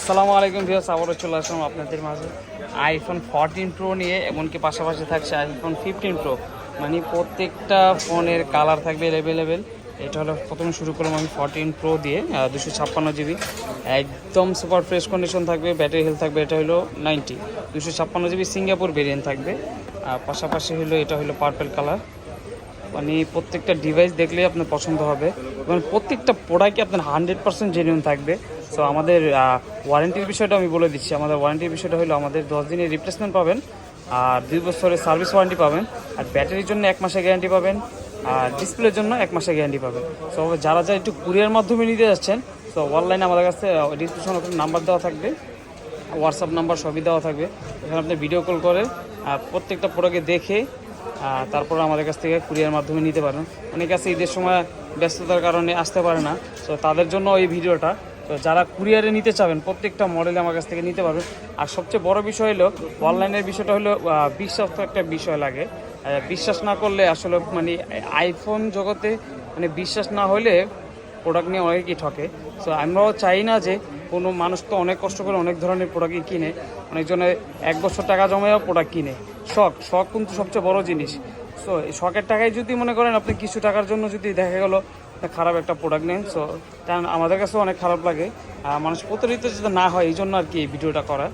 আসসালামু আলাইকুম ভিউয়ার্স, আবারও চলে আসলাম আপনাদের মাঝে আইফোন 14 প্রো নিয়ে। এমনকি পাশাপাশি থাকছে আইফোন 15 প্রো, মানে প্রত্যেকটা ফোনের কালার থাকবে অ্যাভেলেবেল। এটা হলো প্রথমে শুরু করলাম আমি 14 প্রো দিয়ে, 256 জিবি, একদম সুপার ফ্রেশ কন্ডিশন থাকবে, ব্যাটারি হেলথ থাকবে। এটা হলো 90, 256 জিবি সিঙ্গাপুর ভেরিয়েন্ট থাকবে। আর পাশাপাশি হলো এটা হলো পার্পল কালার। মানে প্রত্যেকটা ডিভাইস দেখলেই আপনার পছন্দ হবে এবং প্রত্যেকটা প্রোডাক্টই আপনার 100% জেনুইন থাকবে। সো আমাদের ওয়ারেন্টির বিষয়টা আমি বলে দিচ্ছি। আমাদের ওয়ারেন্টির বিষয়টা হলো আমাদের 10 দিনের রিপ্লেসমেন্ট পাবেন, আর 2 বছরের সার্ভিস ওয়ারেন্টি পাবেন, আর ব্যাটারির জন্য 1 মাসের গ্যারান্টি পাবেন, আর ডিসপ্লের জন্য 1 মাসের গ্যারান্টি পাবেন। সো যারা একটু কুরিয়ার মাধ্যমে নিতে যাচ্ছেন, সো অনলাইনে আমাদের কাছে ডিসক্রিপশনে নাম্বার দেওয়া থাকবে, হোয়াটসঅ্যাপ নাম্বার সবই দেওয়া থাকবে। এখানে আপনি ভিডিও কল করে প্রত্যেকটা প্রোডাক্টে দেখে তারপর আমাদের কাছ থেকে কুরিয়ার মাধ্যমে নিতে পারেন। অনেক আছে ঈদের সময় ব্যস্ততার কারণে আসতে পারে না, তো তাদের জন্য এই ভিডিওটা। তো যারা কুরিয়ারে নিতে চাবেন প্রত্যেকটা মডেলে আমার কাছ থেকে নিতে পারবেন। আর সবচেয়ে বড় বিষয় হলো অনলাইনের বিষয়টা হলো বিশ্বাস তো একটা বিষয় লাগে। বিশ্বাস না করলে আসলে মানে আইফোন জগতে মানে বিশ্বাস না হলে প্রোডাক্ট নিয়ে অনেকেই ঠকে। সো আমরাও চাই না যে কোনো মানুষ তো অনেক কষ্ট করে অনেক ধরনের প্রোডাক্টই কিনে, অনেকজনে 1 বছর টাকা জমায়ও প্রোডাক্ট কিনে। শখ কিন্তু সবচেয়ে বড় জিনিস। সো এই শখের টাকায় যদি মনে করেন আপনি কিছু টাকার জন্য যদি দেখা গেলো খারাপ একটা প্রোডাক্ট নেন, সো কারণ আমাদের কাছেও অনেক খারাপ লাগে। মানুষ প্রতারিত যাতে না হয় এই জন্য আর কি এই ভিডিওটা করা।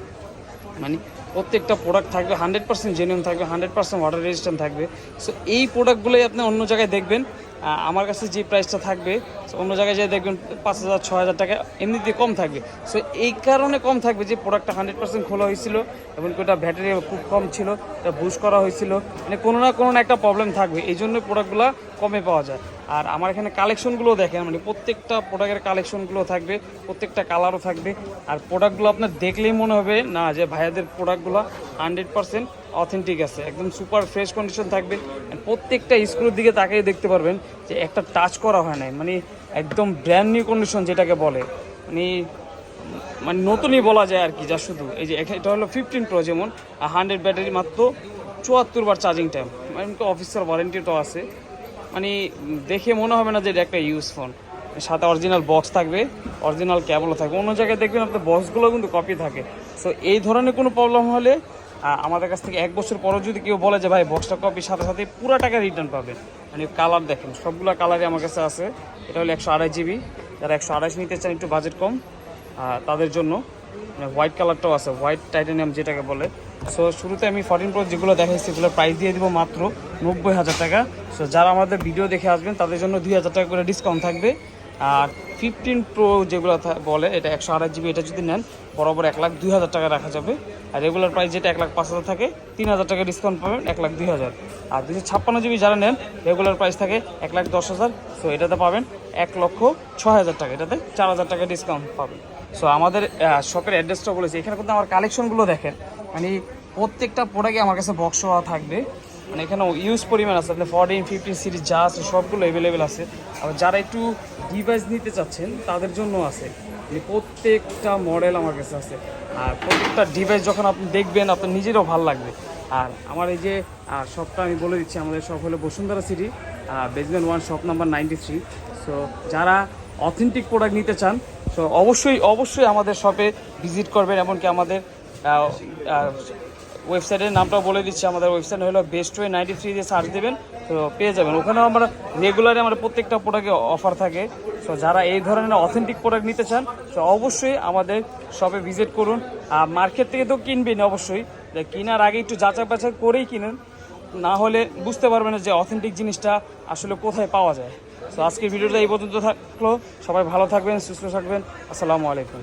মানে প্রত্যেকটা প্রোডাক্ট থাকবে 100% জেনুইন থাকবে, 100% ওয়াটার রেজিস্ট্যান্ট থাকবে। সো এই প্রোডাক্টগুলোই আপনি অন্য জায়গায় দেখবেন আমার কাছে যে প্রাইসটা থাকবে, অন্য জায়গায় যেয়ে দেখবেন 5,000 6,000 টাকা এমনিতে কম থাকবে। সো এই কারণে কম থাকবে যে প্রোডাক্টটা 100% খোলা হয়েছিল এবং ওটা ব্যাটারি খুব কম ছিল, এটা বুস্ট করা হয়েছিল, মানে কোনো না একটা প্রবলেম থাকবে, এই জন্য প্রোডাক্টগুলো কমে পাওয়া যায়। আর আমার এখানে কালেকশনগুলো দেখেন, মানে প্রত্যেকটা প্রোডাক্টের কালেকশনগুলো থাকবে, প্রত্যেকটা কালারও থাকবে। আর প্রোডাক্টগুলো আপনার দেখলেই মনে হবে না যে ভাইয়াদের প্রোডাক্টগুলো 100% অথেন্টিক আছে, একদম সুপার ফ্রেশ কন্ডিশন থাকবে। প্রত্যেকটা স্ক্রুর দিকে তাকিয়ে দেখতে পারবেন যে একটা টাচ করা হয় নাই, মানে একদম ব্র্যান্ড নিউ কন্ডিশন যেটাকে বলে, মানে নতুনই বলা যায় আর কি। যা শুধু এই যে এটা হলো 15 প্রো, যেমন 100 ব্যাটারি, মাত্র 74 বার চার্জিং টাইম, মানে অফিসিয়াল ওয়ারেন্টিটাও আছে। মানে দেখে মনে হবে না যে এটা একটা ইউজ ফোন। সাথে অরিজিনাল বক্স থাকবে, অরিজিনাল কেবলও থাকবে। অন্য জায়গায় দেখবেন আপনার বক্সগুলো কিন্তু কপি থাকে। সো এই ধরনের কোনো প্রবলেম হলে আমাদের কাছ থেকে 1 বছর পরও যদি কেউ বলে যে ভাই বক্সটা কপি, সাথে সাথে পুরো টাকা রিটার্ন পাবে। মানে কালার দেখেন, সবগুলো কালারই আমার কাছে আছে। এটা হলো 128 জিবি, যারা 128 নিতে চান একটু বাজেট কম তাদের জন্য। হোয়াইট কালারটাও আছে, হোয়াইট টাইটানিয়াম যেটাকে বলে। সো শুরুতে আমি 14 প্রো যেগুলো দেখাইছি সেগুলো প্রাইস দিয়ে দিব মাত্র 90,000 টাকা। সো যারা আমাদের ভিডিও দেখে আসবেন তাদের জন্য 2,000 টাকা করে ডিসকাউন্ট থাকবে। আর 15 প্রো যেগুলো বলে এটা 128 জিবি, এটা যদি নেন বরাবর 1,02,000 টাকা রাখা যাবে। আর রেগুলার প্রাইস যেটা 1,05,000 থাকে, 3,000 টাকা ডিসকাউন্ট পাবেন, 1,02,000। আর 256 জিবি যারা নেন রেগুলার প্রাইস থাকে 1,10,000, সো এটাতে পাবেন 1,06,000 টাকা, এটাতে 4,000 টাকা ডিসকাউন্ট পাবেন। সো আমাদের শপের অ্যাড্রেসটা বলেছি, এখানে কিন্তু আমার কালেকশনগুলো দেখেন, মানে প্রত্যেকটা প্রোডাক্টে আমার কাছে বক্স হওয়া থাকবে। মানে এখানে ইউজ পরিমাণ আছে, আপনার 14 15 সিরিজ যা আছে সবগুলো অ্যাভেলেবেল আছে। আবার যারা একটু ডিভাইস নিতে চাচ্ছেন তাদের জন্য আছে, মানে প্রত্যেকটা মডেল আমার কাছে আছে। আর প্রত্যেকটা ডিভাইস যখন আপনি দেখবেন আপনার নিজেরও ভালো লাগবে। আর আমার এই যে শপটা আমি বলে দিচ্ছি, আমাদের শপ হলো Bashundhara city, basement 1, shop number 93। So যারা অথেন্টিক প্রোডাক্ট নিতে চান সো অবশ্যই আমাদের শপে ভিজিট করবেন। এমনকি আমাদের ওয়েবসাইটের নামটাও বলে দিচ্ছি, আমাদের ওয়েবসাইট হলো বেস্টওয়ে 93 দিয়ে সার্চ দেবেন তো পেয়ে যাবেন। ওখানেও আমরা রেগুলারলি আমাদের প্রত্যেকটা প্রোডাক্টে অফার থাকে। সো যারা এই ধরনের অথেন্টিক প্রোডাক্ট নিতে চান সো অবশ্যই আমাদের শপে ভিজিট করুন। আর মার্কেট থেকে তো কিনবেন অবশ্যই, কেনার আগে একটু যাচাই বাছাই করেই কিনুন, না হলে বুঝতে পারবেন না যে অথেন্টিক জিনিসটা আসলে কোথায় পাওয়া যায়। সো আজকের ভিডিওটা এই পর্যন্ত থাকলো। সবাই ভালো থাকবেন, সুস্থ থাকবেন। আসসালামু আলাইকুম।